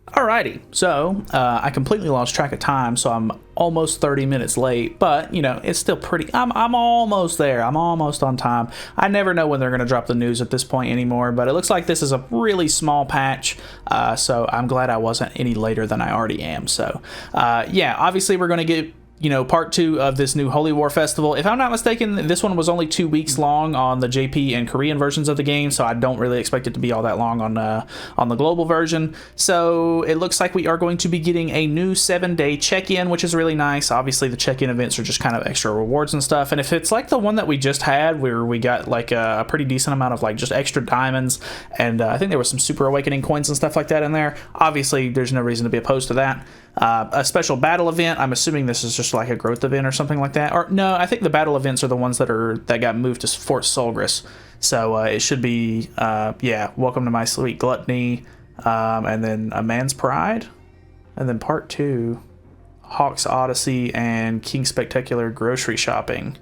Alrighty, so I completely lost track of time, so I'm almost 30 minutes late, but you know, it's still pretty, I'm almost there. I'm almost on time. I never know when they're going to drop the news at this point anymore, but it looks like this is a really small patch, so I'm glad I wasn't any later than I already am. So yeah, obviously we're going to get, you know, part 2 of this new Holy War Festival. If I'm not mistaken, this one was only 2 weeks long on the JP and Korean versions of the game, so I don't really expect it to be all that long on the global version. So it looks like we are going to be getting a new 7-day check-in, which is really nice. Obviously, the check-in events are just kind of extra rewards and stuff, and if it's like the one that we just had, where we got like a pretty decent amount of like just extra diamonds, and I think there was some Super Awakening coins and stuff like that in there, obviously there's no reason to be opposed to that. A special battle event, I'm assuming this is just like a growth event or something like that. Or no, I think the battle events are the ones that got moved to Fort Solgris. So it should be, yeah, Welcome to My Sweet Gluttony, and then A Man's Pride, and then part 2, Hawk's Odyssey and King Spectacular Grocery Shopping.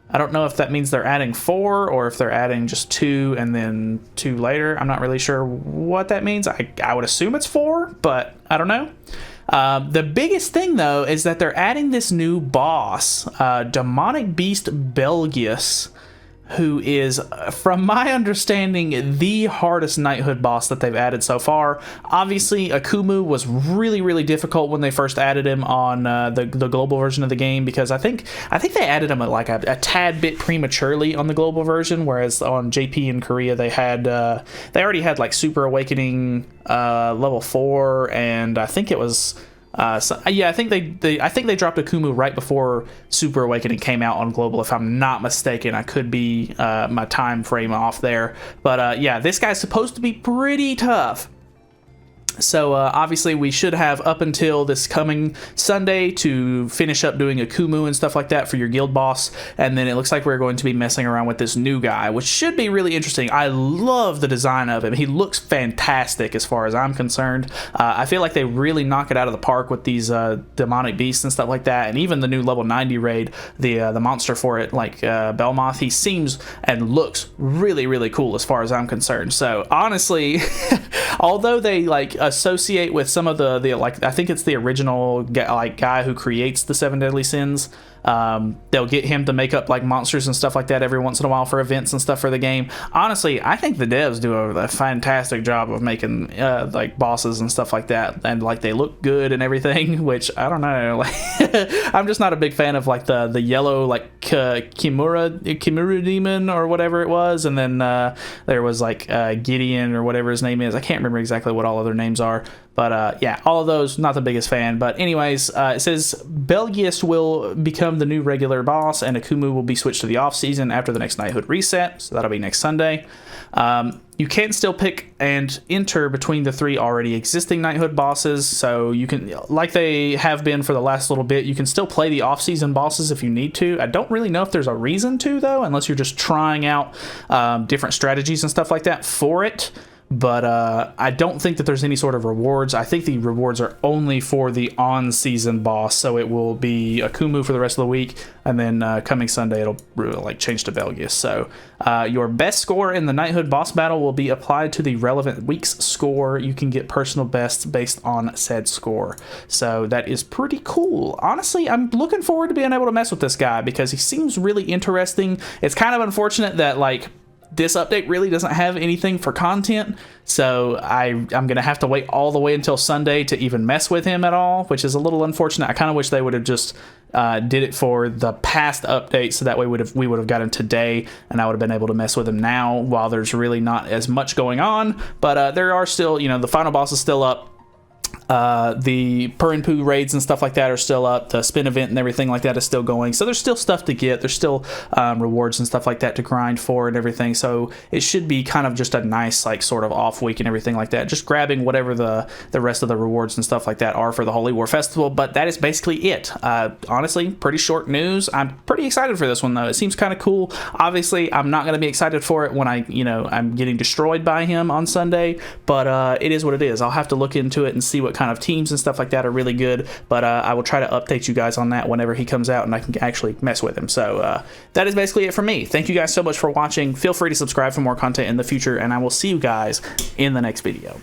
I don't know if that means they're adding 4 or if they're adding just 2 and then 2 later. I'm not really sure what that means. I would assume it's 4, but I don't know. The biggest thing, though, is that they're adding this new boss, Demonic Beast Belgius, who is, from my understanding, the hardest knighthood boss that they've added so far. Obviously, Akumu was really, really difficult when they first added him on the global version of the game, because I think they added him like a tad bit prematurely on the global version, whereas on JP in Korea they already had like Super Awakening level 4, and I think it was. Yeah, I think they dropped Akumu right before Super Awakening came out on global, if I'm not mistaken. I could be my time frame off there, but yeah, this guy's supposed to be pretty tough. So obviously we should have up until this coming Sunday to finish up doing Akumu and stuff like that for your guild boss, and then it looks like we're going to be messing around with this new guy, which should be really interesting. I love the design of him. He looks fantastic as far as I'm concerned. I feel like they really knock it out of the park with these demonic beasts and stuff like that, and even the new level 90 raid, the monster for it, like Belmoth, he seems and looks really, really cool as far as I'm concerned. So honestly, although they like associate with some of the like, I think it's the original guy who creates the 7 deadly sins, they'll get him to make up like monsters and stuff like that every once in a while for events and stuff for the game. Honestly, I think the devs do a fantastic job of making like bosses and stuff like that, and like they look good and everything, which I don't know, like I'm just not a big fan of like the yellow like Kimura demon or whatever it was, and then there was like Gideon or whatever his name is. I can't remember exactly what all other names are, but yeah, all of those, not the biggest fan. But anyways, it says Belgius will become the new regular boss, and Akumu will be switched to the off season after the next knighthood reset, so that'll be next Sunday. You can still pick and enter between the 3 already existing knighthood bosses, so you can, like they have been for the last little bit, you can still play the off-season bosses if you need to. I don't really know if there's a reason to, though, unless you're just trying out different strategies and stuff like that for it. But I don't think that there's any sort of rewards. I think the rewards are only for the on-season boss, so it will be Akumu for the rest of the week, and then coming Sunday it'll like change to Belgius. So your best score in the knighthood boss battle will be applied to the relevant week's score. You can get personal bests based on said score. So that is pretty cool. Honestly, I'm looking forward to being able to mess with this guy because he seems really interesting. It's kind of unfortunate that like this update really doesn't have anything for content, so I'm gonna have to wait all the way until Sunday to even mess with him at all, which is a little unfortunate. I kind of wish they would have just did it for the past update, so that way we would have got him today, and I would have been able to mess with him now while there's really not as much going on. But there are still, you know, the final boss is still up. The Purr Poo raids and stuff like that are still up. The spin event and everything like that is still going. So there's still stuff to get. There's still rewards and stuff like that to grind for and everything. So it should be kind of just a nice like sort of off week and everything like that. Just grabbing whatever the rest of the rewards and stuff like that are for the Holy War Festival. But that is basically it. Honestly, pretty short news. I'm pretty excited for this one though. It seems kind of cool. Obviously, I'm not going to be excited for it when I'm getting destroyed by him on Sunday. But it is what it is. I'll have to look into it and see what kind of teams and stuff like that are really good, but I will try to update you guys on that whenever he comes out and I can actually mess with him. So that is basically it for me. Thank you guys so much for watching. Feel free to subscribe for more content in the future, and I will see you guys in the next video.